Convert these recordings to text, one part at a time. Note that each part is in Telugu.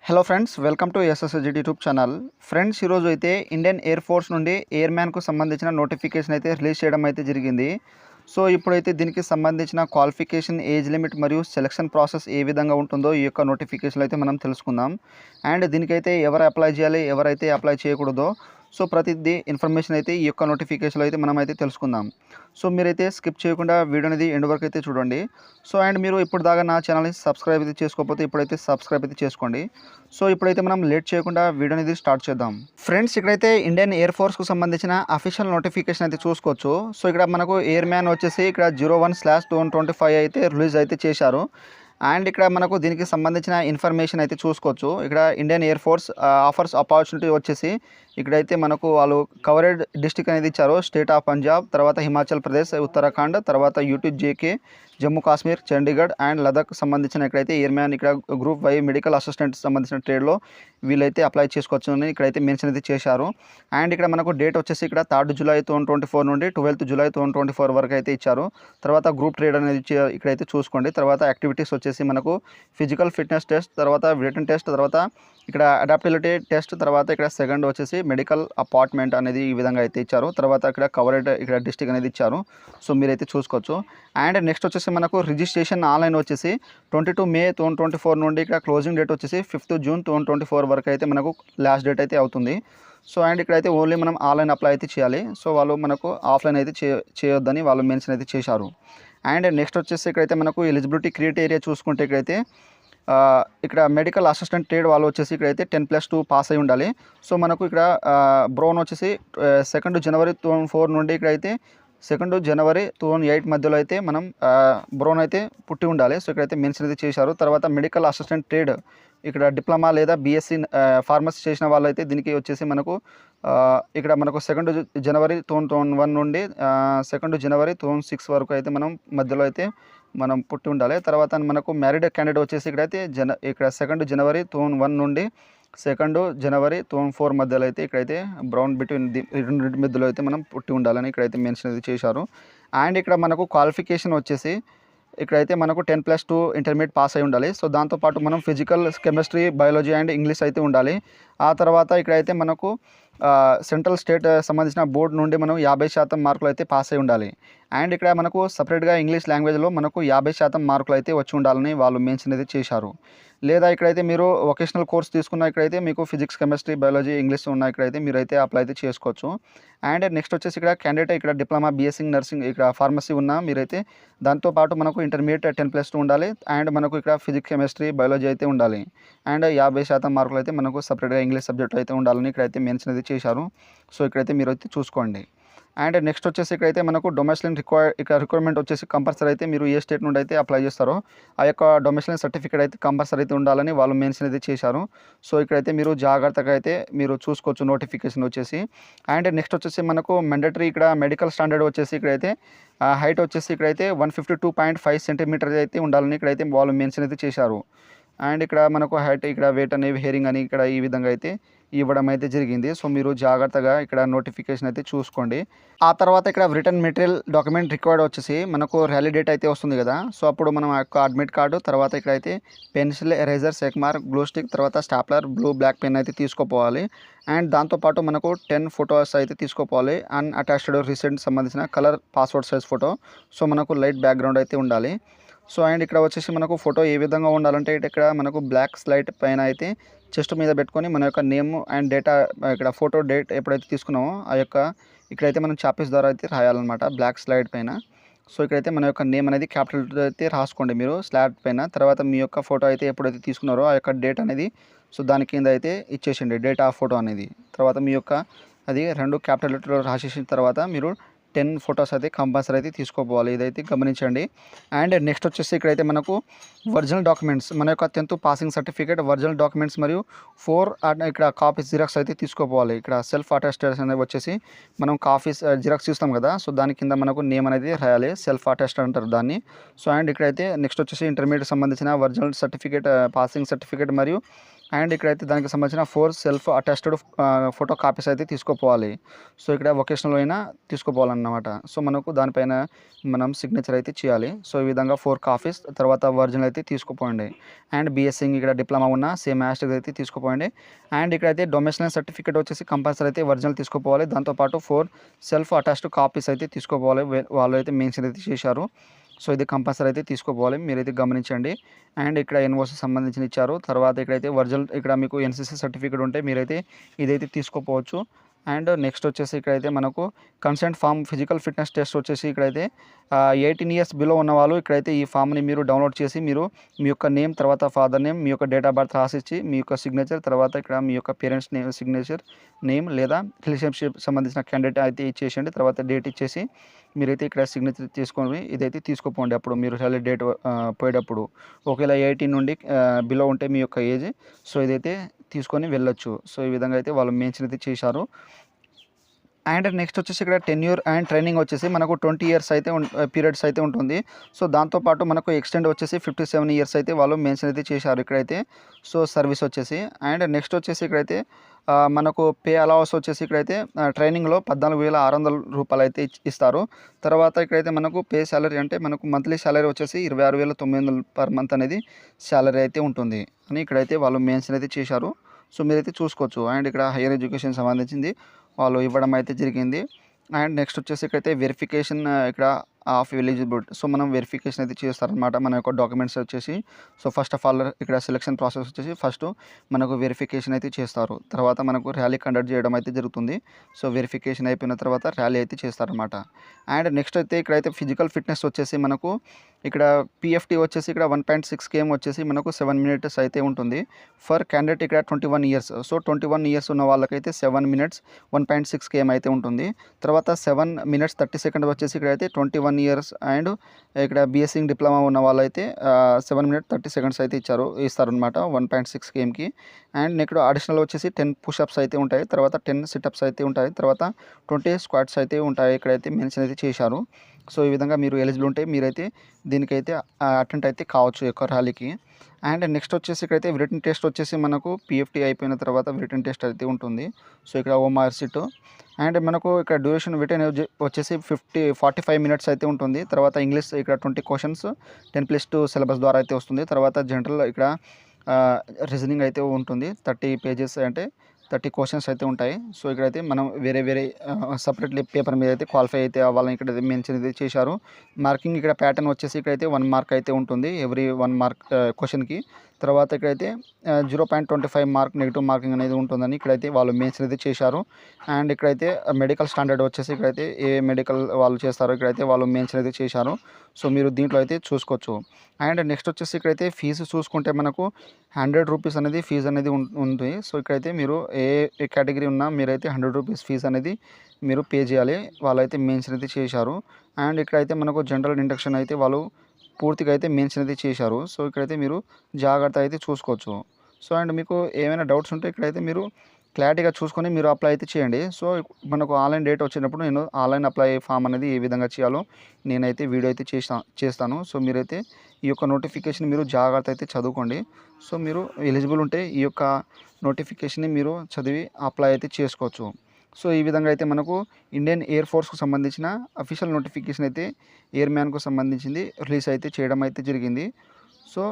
Hello friends, welcome to SSGT YouTube channel. Friends, ఈరోజు అయితే ఇండియన్ ఎయిర్ ఫోర్స్ నుండి ఎయిర్ మ్యాన్కు సంబంధించిన నోటిఫికేషన్ అయితే రిలీజ్ చేయడం అయితే జరిగింది. సో ఇప్పుడైతే దీనికి సంబంధించిన క్వాలిఫికేషన్, ఏజ్ లిమిట్ మరియు సెలక్షన్ ప్రాసెస్ ఏ విధంగా ఉంటుందో ఈ యొక్క నోటిఫికేషన్ అయితే మనం తెలుసుకుందాం. అండ్ దీనికైతే ఎవరు అప్లై చేయాలి, ఎవరైతే అప్లై చేయకూడదో సో ప్రతిదీ ఇన్ఫర్మేషన్ అయితే ఈ యొక్క నోటిఫికేషన్లో అయితే మనం అయితే తెలుసుకుందాం. సో మీరైతే స్కిప్ చేయకుండా వీడియో అనేది ఎండ్ వరకు అయితే చూడండి. సో అండ్ మీరు ఇప్పుడు దాకా నా ఛానల్ని సబ్స్క్రైబ్ అయితే చేసుకోకపోతే ఇప్పుడైతే సబ్స్క్రైబ్ అయితే చేసుకోండి. సో ఇప్పుడైతే మనం లేట్ చేయకుండా వీడియో అనేది స్టార్ట్ చేద్దాం. ఫ్రెండ్స్, ఇక్కడైతే ఇండియన్ ఎయిర్ ఫోర్స్కు సంబంధించిన అఫీషియల్ నోటిఫికేషన్ అయితే చూసుకోవచ్చు. సో ఇక్కడ మనకు ఎయిర్ మ్యాన్ వచ్చేసి ఇక్కడ 01/2025 అయితే రిలీజ్ అయితే చేశారు. అండ్ ఇక్కడ మనకు దీనికి సంబంధించిన ఇన్ఫర్మేషన్ అయితే చూసుకోవచ్చు. ఇక్కడ Indian air force offers opportunity వచ్చేసి ఇక్కడైతే మనకు వాళ్ళు కవరేజ్ డిస్ట్రిక్ట్ అనేది ఇచ్చారు. స్టేట్ ఆఫ్ పంజాబ్, తర్వాత హిమాచల్ ప్రదేశ్, ఉత్తరాఖండ్, తర్వాత UT, JK, Jammu Kashmir, Chandigarh and Ladakh సంబంధించిన ఇక్కడైతే ఎయిర్ మ్యాన్ ఇక్కడ గ్రూప్ వై మెడికల్ అసిస్టెంట్ సంబంధించిన ట్రేడ్లో వీళ్ళైతే అప్లై చేసుకోవచ్చు అని ఇక్కడైతే మెన్షన్ అయితే చేశారు. అండ్ ఇక్కడ మనకు డేట్ వచ్చేసి ఇక్కడ 3 జూలై 2024 నుండి 12 జూలై 2024 వరకు అయితే ఇచ్చారు. తర్వాత గ్రూప్ ట్రేడ్ అనేది ఇక్కడైతే చూసుకోండి. తర్వాత యాక్టివిటీస్ వచ్చేసి మనకు ఫిజికల్ ఫిట్నెస్ టెస్ట్, తర్వాత రిటన్ టెస్ట్, తర్వాత ఇక్కడ అడాప్టిబిలిటీ టెస్ట్, తర్వాత ఇక్కడ సెకండ్ వచ్చేసి మెడికల్ అపార్ట్మెంట్ అనేది ఈ విధంగా అయితే ఇచ్చారు. తర్వాత ఇక్కడ కవరేజ్ ఇక్కడ డిస్ట్రిక్ట్ అనేది ఇచ్చారు. సో మీరైతే చూసుకోవచ్చు. అండ్ నెక్స్ట్ వచ్చేసి మనకు రిజిస్ట్రేషన్ ఆన్లైన్ వచ్చేసి 22 మే 2024 నుండి ఇక్కడ క్లోజింగ్ డేట్ వచ్చేసి 5th జూన్ 2024 వరకు అయితే మనకు లాస్ట్ డేట్ అయితే అవుతుంది. సో అండ్ ఇక్కడైతే ఓన్లీ మనం ఆన్లైన్ అప్లై అయితే చేయాలి. సో వాళ్ళు మనకు ఆఫ్లైన్ అయితే చేయొద్దని వాళ్ళు మెన్షన్ అయితే చేశారు. అండ్ నెక్స్ట్ వచ్చేసి ఇక్కడైతే మనకు ఎలిజిబిలిటీ క్రైటీరియా చూసుకుంటే ఇక్కడైతే ఇక్కడ మెడికల్ అసిస్టెంట్ ట్రేడ్ వాళ్ళు వచ్చేసి ఇక్కడైతే 10+2 పాస్ అయి ఉండాలి. సో మనకు ఇక్కడ బ్రౌన్ వచ్చేసి 2 జనవరి 2004 నుండి ఇక్కడైతే 2 జనవరి 2008 మధ్యలో అయితే మనం బ్రౌన్ అయితే పుట్టి ఉండాలి. సో ఇక్కడైతే మెన్షన్ అయితే చేశారు. తర్వాత మెడికల్ అసిస్టెంట్ ట్రేడ్ ఇక్కడ డిప్లొమా లేదా బీఎస్సీ ఫార్మసీ చేసిన వాళ్ళు అయితే దీనికి వచ్చేసి మనకు ఇక్కడ మనకు 2 జనవరి 2001 నుండి 2 జనవరి 2006 వరకు అయితే మనం మధ్యలో అయితే మనం పుట్టి ఉండాలి. తర్వాత మనకు మ్యారీడ్ క్యాండిడేట్ వచ్చేసి ఇక్కడైతే ఇక్కడ 2 జనవరి 2001 నుండి 2 జనవరి 2004 మధ్యలో అయితే ఇక్కడైతే బ్రౌన్ బిట్వీన్ రెండు మధ్యలో అయితే మనం పుట్టి ఉండాలని ఇక్కడైతే మెన్షన్ అయితే చేశారు. అండ్ ఇక్కడ మనకు క్వాలిఫికేషన్ వచ్చేసి ఇక్కడైతే మనకు 10+2 ఇంటర్మీడియట్ పాస్ అయి ఉండాలి. సో దాంతోపాటు మనం physical, chemistry, biology and English అయితే ఉండాలి. ఆ తర్వాత ఇక్కడైతే మనకు సెంట్రల్ స్టేట్ సంబంధించిన బోర్డు నుండి మనం 50% మార్కులు అయితే పాస్ అయి ఉండాలి. అండ్ ఇక్కడ మనకు సపరేట్గా ఇంగ్లీష్ లాంగ్వేజ్లో మనకు 50% మార్కులు అయితే వచ్చి ఉండాలని వాళ్ళు మెన్షన్ అయితే చేశారు. లేదా ఇక్కడైతే మీరు వొకేషనల్ కోర్స్ తీసుకున్న ఇక్కడైతే మీకు ఫిజిక్స్, కెమిస్ట్రీ, బయాలజీ, ఇంగ్లీష్ ఉన్న ఇక్కడైతే మీరైతే అప్లై అయితే చేసుకోవచ్చు. అండ్ నెక్స్ట్ వచ్చేసి ఇక్కడ క్యాండిడేట్ ఇక్కడ డిప్లొమా, బీఎస్సీ నర్సింగ్, ఇక్కడ ఫార్మసీ ఉన్న మీరైతే దాంతోపాటు మనకు ఇంటర్మీడియట్ 10+2 ఉండాలి. అండ్ మనకు ఇక్కడ ఫిజిక్స్, కెమిస్ట్రీ, బయాలజీ అయితే ఉండాలి. అండ్ 50% మార్కులు అయితే మనకు సపరేట్గా ఇంగ్లీష్ సబ్జెక్ట్ అయితే ఉండాలని ఇక్కడైతే మెన్షన్ అయితే చేశారు. సో ఇక్కడైతే మీరు అయితే చూసుకోండి. అండ్ నెక్స్ట్ వచ్చేసి ఇక్కడైతే మనకు డొమెస్టిక్ రిక్వైర్మెంట్ వచ్చేసి కంపల్సరీ అయితే మీరు ఏ స్టేట్ నుండి అయితే అప్లై చేస్తారో ఆ యొక్క డొమెస్టిక్ సర్టిఫికేట్ అయితే కంపల్సరీ అయితే ఉండాలని వాళ్ళు మెన్షన్ అయితే చేశారు. సో ఇక్కడైతే మీరు జాగ్రత్తగా అయితే మీరు చూసుకోవచ్చు నోటిఫికేషన్ వచ్చేసి. అండ్ నెక్స్ట్ వచ్చేసి మనకు మ్యాండేటరీ ఇక్కడ మెడికల్ స్టాండర్డ్ వచ్చేసి ఇక్కడైతే హైట్ వచ్చేసి ఇక్కడైతే 152.5 సెంటీమీటర్ అయితే ఉండాలని ఇక్కడైతే వాళ్ళు మెన్షన్ అయితే చేశారు. అండ్ ఇక్కడ మనకు హైట్, ఇక్కడ వెయిట్ అనేవి, హెయిరింగ్ అని ఇక్కడ ఈ విధంగా అయితే ఇవ్వడం అయితే జరిగింది. సో మీరు జాగ్రత్తగా ఇక్కడ నోటిఫికేషన్ అయితే చూసుకోండి. ఆ తర్వాత ఇక్కడ రిటర్న్ మెటీరియల్ డాక్యుమెంట్ రిక్వైర్డ్ వచ్చేసి మనకు ర్యాలీ డేట్ అయితే వస్తుంది కదా. సో అప్పుడు మనం ఆ యొక్క అడ్మిట్ కార్డు, తర్వాత ఇక్కడైతే పెన్సిల్, ఎరేజర్, సెక్మార్, గ్లూ స్టిక్, తర్వాత స్టాప్లర్, బ్లూ, బ్లాక్ పెన్ అయితే తీసుకోపోవాలి. అండ్ దాంతోపాటు మనకు 10 ఫొటోస్ అయితే తీసుకోపోవాలి. అండ్ అటాచ్డ్ రీసెంట్ సంబంధించిన colour passport size photo. So మనకు లైట్ బ్యాక్గ్రౌండ్ అయితే ఉండాలి. సో అండ్ ఇక్కడ వచ్చేసి మనకు ఫోటో ఏ విధంగా ఉండాలంటే ఇక్కడ మనకు బ్లాక్ స్లైడ్ పైన అయితే చెస్ట్ మీద పెట్టుకొని మన యొక్క నేమ్ అండ్ డేటా, ఇక్కడ ఫోటో డేట్ ఎప్పుడైతే తీసుకున్నామో ఆ యొక్క ఇక్కడైతే మనం చాపీస్ ద్వారా అయితే రాయాలన్నమాట బ్లాక్ స్లైడ్ పైన. సో ఇక్కడైతే మన యొక్క నేమ్ అనేది క్యాపిటల్ అయితే రాసుకోండి మీరు స్లాడ్ పైన. తర్వాత మీ యొక్క ఫోటో అయితే ఎప్పుడైతే తీసుకున్నారో ఆ యొక్క డేట్ అనేది సో దాని కింద అయితే ఇచ్చేసిండి డేట్ ఆఫ్ ఫోటో అనేది. తర్వాత మీ యొక్క అది 2 క్యాపిటల్ లెటర్లో రాసేసిన తర్వాత మీరు 10 ఫొటోస్ అయితే కంపల్సరీ అయితే తీసుకోపోవాలి. ఇదైతే గమనించండి. అండ్ నెక్స్ట్ వచ్చేసి ఇక్కడైతే మనకు ఒరిజినల్ డాక్యుమెంట్స్, మన యొక్క 10th passing certificate, original documents మరియు 4 ఇక్కడ కాపీస్ జిరాక్స్ అయితే తీసుకోపోవాలి. ఇక్కడ సెల్ఫ్ అటెస్టెడ్ అనేది వచ్చేసి మనం కాపీస్ జిరాక్స్ ఇస్తాం కదా. సో దాని కింద మనకు నేమ్ అనేది రాయాలి, సెల్ఫ్ అటెస్టెడ్ అంటారు దాన్ని. సో అండ్ ఇక్కడైతే నెక్స్ట్ వచ్చేసి ఇంటర్మీడియట్ సంబంధించిన ఒరిజినల్ సర్టిఫికేట్, పాసింగ్ సర్టిఫికేట్ మరియు అండ్ ఇక్కడైతే దానికి సంబంధించిన 4 సెల్ఫ్ అటెస్టెడ్ ఫోటో కాపీస్ అయితే తీసుకోపోవాలి. సో ఇక్కడ వొకేషనల్ అయినా తీసుకోపోవాలన్నమాట. సో మనకు దానిపైన మనం సిగ్నేచర్ అయితే చేయాలి. సో ఈ విధంగా 4 కాపీస్ తర్వాత ఒరిజినల్ అయితే తీసుకుపోండి. అండ్ బీఎస్సీ ఇక్కడ డిప్లొమా ఉన్న సేమ్ యాస్టిస్ అయితే తీసుకుపోండి. అండ్ ఇక్కడైతే డొమెస్టిక్ సర్టిఫికేట్ వచ్చేసి కంపల్సరీ అయితే ఒరిజినల్ తీసుకుపోవాలి. దాంతోపాటు 4 సెల్ఫ్ అటాచ్డ్ కాపీస్ అయితే తీసుకోపోవాలి. వాళ్ళు అయితే మెన్షన్ అయితే చేశారు. సో ఇది కంపల్సరీ అయితే తీసుకోపోవాలి, మీరైతే గమనించండి. అండ్ ఇక్కడ ఎన్ఓసి సంబంధించిన ఇచ్చారు. తర్వాత ఇక్కడైతే ఒరిజినల్ ఇక్కడ మీకు ఎన్సీసీ సర్టిఫికేట్ ఉంటే మీరైతే ఇదైతే తీసుకోపోవచ్చు. అండ్ నెక్స్ట్ వచ్చేసి ఇక్కడైతే మనకు consent form physical fitness test వచ్చేసి ఇక్కడైతే 18 ఇయర్స్ బిలో ఉన్న వాళ్ళు ఇక్కడైతే ఈ ఫామ్ని మీరు డౌన్లోడ్ చేసి మీరు మీ యొక్క నేమ్ తర్వాత ఫాదర్ నేమ్ మీ యొక్క డేట్ ఆఫ్ బర్త్ రాసిచ్చి మీ యొక్క సిగ్నేచర్ తర్వాత ఇక్కడ మీ యొక్క పేరెంట్స్ నేమ్ సిగ్నేచర్ నేమ్ లేదా రిలేషన్షిప్ సంబంధించిన క్యాండిడేట్ అయితే ఇచ్చేసేయండి. తర్వాత డేట్ ఇచ్చేసి మీరైతే ఇక్కడ సిగ్నేచర్ తీసుకొని ఇదైతే తీసుకోపోండి. అప్పుడు మీరు చాలా డేట్ పోయేటప్పుడు ఒకవేళ 18 నుండి బిలో ఉంటే మీ యొక్క ఏజ్, సో ఇదైతే తీసుకొని వెళ్ళొచ్చు. సో ఈ విధంగా అయితే వాళ్ళు మెన్షన్ అయితే చేశారు. అండ్ నెక్స్ట్ వచ్చేసి ఇక్కడ టెన్యూర్ అండ్ ట్రైనింగ్ వచ్చేసి మనకు 20 ఇయర్స్ అయితే పీరియడ్స్ అయితే ఉంటుంది. సో దాంతోపాటు మనకు ఎక్స్టెండ్ వచ్చేసి 57 ఇయర్స్ అయితే వాళ్ళు మెన్షన్ అయితే చేశారు ఇక్కడైతే. సో సర్వీస్ వచ్చేసి అండ్ నెక్స్ట్ వచ్చేసి ఇక్కడైతే మనకు పే అలవన్స్ వచ్చేసి ఇక్కడైతే ట్రైనింగ్లో 14,600 రూపాయలు అయితే ఇస్తారు. తర్వాత ఇక్కడైతే మనకు పే శాలరీ అంటే మనకు మంత్లీ శాలరీ వచ్చేసి 26,900 పర్ మంత్ అనేది శాలరీ అయితే ఉంటుంది అని ఇక్కడైతే వాళ్ళు మెన్షన్ అయితే చేశారు. సో మీరైతే చూసుకోవచ్చు. అండ్ ఇక్కడ హైయర్ ఎడ్యుకేషన్ సంబంధించింది వాళ్ళు ఇవ్వడం అయితే జరిగింది. అండ్ నెక్స్ట్ వచ్చేసి ఇక్కడైతే వెరిఫికేషన్ ఇక్కడ ఆఫ్ ఎలిజిబిలిటీ. సో మనం వెరిఫికేషన్ అయితే చేస్తారనమాట మన యొక్క డాక్యుమెంట్స్ వచ్చేసి. సో ఫస్ట్ ఆఫ్ ఆల్ ఇక్కడ సెలక్షన్ ప్రాసెస్ వచ్చేసి ఫస్ట్ మనకు వెరిఫికేషన్ అయితే చేస్తారు. తర్వాత మనకు ర్యాలీ కండక్ట్ చేయడం అయితే జరుగుతుంది. సో వెరిఫికేషన్ అయిపోయిన తర్వాత ర్యాలీ అయితే చేస్తారనమాట. అండ్ నెక్స్ట్ అయితే ఇక్కడైతే ఫిజికల్ ఫిట్నెస్ వచ్చేసి మనకు ఇక్కడ పిఎఫ్టీ వచ్చేసి ఇక్కడ 1.6 km వచ్చేసి మనకు 7 minutes అయితే ఉంటుంది ఫర్ క్యాండిడేట్ ఇక్కడ 21 ఇయర్స్. సో 21 ఇయర్స్ ఉన్న వాళ్ళకైతే 7 minutes 1.6 km అయితే ఉంటుంది. తర్వాత 7 minutes 30 seconds వచ్చేసి ఇక్కడైతే 21 ఇయర్స్ అండ్ ఇక్కడ బీఎస్సీ డిప్లొమా ఉన్న వాళ్ళైతే 7 minutes 30 seconds అయితే ఇస్తారనమాట 1.6 kmకి. అండ్ నెక్స్ట్ అడిషనల్ వచ్చేసి 10 పుషప్స్ అయితే ఉంటాయి. తర్వాత 10 సిటప్స్ అయితే ఉంటాయి. తర్వాత 20 స్క్వాట్స్ అయితే ఉంటాయి. ఇక్కడైతే మెన్షన్ అయితే చేశారు. సో ఈ విధంగా మీరు ఎలిజిబుల్ ఉంటే మీరైతే దీనికైతే అటెండ్ అయితే కావచ్చు యొక్క ర్యాలీకి. అండ్ నెక్స్ట్ వచ్చేసి ఇక్కడైతే రిటన్ టెస్ట్ వచ్చేసి మనకు పిఎఫ్టీ అయిపోయిన తర్వాత రిటన్ టెస్ట్ అయితే ఉంటుంది. సో ఇక్కడ ఓఎంఆర్ సీట్ అండ్ మనకు ఇక్కడ డ్యూరేషన్ రిటన్ వచ్చేసి 45 minutes అయితే ఉంటుంది. తర్వాత ఇంగ్లీష్ ఇక్కడ 20 questions 10+2 సిలబస్ ద్వారా అయితే వస్తుంది. తర్వాత జనరల్ ఇక్కడ రీజనింగ్ అయితే ఉంటుంది 30 pages అంటే 30 questions అయితే ఉంటాయి. సో ఇక్కడైతే మనం వేరే సపరేట్లీ పేపర్ మీద అయితే క్వాలిఫై అయితే అవ్వాలని ఇక్కడ మెన్షన్ అయితే చేశారు. మార్కింగ్ ఇక్కడ ప్యాటర్న్ వచ్చేసి ఇక్కడైతే 1 mark అయితే ఉంటుంది ఎవ్రీ 1 mark క్వశ్చన్కి. తర్వాత ఇక్కడైతే 0.25 mark నెగిటివ్ మార్కింగ్ అనేది ఉంటుందని ఇక్కడైతే వాళ్ళు మెన్షన్ అయితే చేశారు. అండ్ ఇక్కడైతే మెడికల్ స్టాండర్డ్ వచ్చేసి ఇక్కడైతే ఏ మెడికల్ వాళ్ళు చేస్తారో ఇక్కడైతే వాళ్ళు మెన్షన్ అయితే చేశారు. సో మీరు దీంట్లో అయితే చూసుకోవచ్చు. అండ్ నెక్స్ట్ వచ్చేసి ఇక్కడైతే ఫీజు చూసుకుంటే మనకు 100 రూపీస్ అనేది ఫీజు అనేది ఉంది. సో ఇక్కడైతే మీరు ఏ కేటగిరీ ఉన్నా మీరైతే 100 రూపీస్ ఫీజు అనేది మీరు పే చేయాలి, వాళ్ళైతే మెన్షన్ అయితే చేశారు. అండ్ ఇక్కడైతే మనకు జనరల్ ఇండక్షన్ అయితే వాళ్ళు పూర్తిగా అయితే మెన్షన్ అయితే చేశారు. సో ఇక్కడైతే మీరు జాగ్రత్త అయితే చూసుకోవచ్చు. సో అండ్ మీకు ఏమైనా డౌట్స్ ఉంటే ఇక్కడైతే మీరు క్లారిటీగా చూసుకొని మీరు అప్లై అయితే చేయండి. సో మనకు ఆన్లైన్ డేట్ వచ్చినప్పుడు నేను ఆన్లైన్ అప్లై ఫామ్ అనేది ఏ విధంగా చేయాలో నేనైతే వీడియో అయితే చేస్తాను. సో మీరైతే ఈ యొక్క నోటిఫికేషన్ మీరు జాగ్రత్త అయితే చదువుకోండి. సో మీరు ఎలిజిబుల్ ఉంటే ఈ యొక్క నోటిఫికేషన్ని మీరు చదివి అప్లై అయితే చేసుకోవచ్చు. సో ఈ విధంగా అయితే మనకు ఇండియన్ ఎయిర్ ఫోర్స్కు సంబంధించిన అఫీషియల్ నోటిఫికేషన్ అయితే ఎయిర్ మ్యాన్కు సంబంధించింది రిలీజ్ అయితే చేయడం అయితే జరిగింది. సో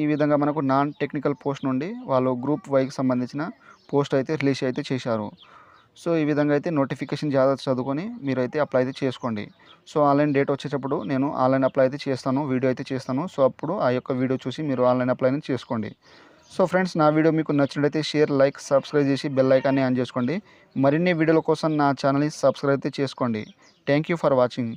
ఈ విధంగా మనకు నాన్ టెక్నికల్ పోస్ట్ నుండి వాళ్ళు గ్రూప్ వైకి సంబంధించిన పోస్ట్ అయితే రిలీజ్ అయితే చేశారు. సో ఈ విధంగా అయితే నోటిఫికేషన్ జాగ్రత్త చదువుకొని మీరైతే అప్లై అయితే చేసుకోండి. సో ఆన్లైన్ డేట్ వచ్చేటప్పుడు నేను ఆన్లైన్ అప్లై అయితే చేస్తాను, వీడియో అయితే చేస్తాను. సో అప్పుడు ఆ యొక్క వీడియో చూసి మీరు ఆన్లైన్ అప్లై అనేది చేసుకోండి. సో ఫ్రెండ్స్ నా వీడియో మీకు నచ్చినట్లయితే షేర్, లైక్, సబ్స్క్రైబ్ చేసి బెల్ ఐకాన్ని ఆన్ చేసుకోండి. మరిన్ని వీడియోల కోసం నా ఛానల్ని సబ్స్క్రైబ్ అయితే చేసుకోండి. Thank you for watching.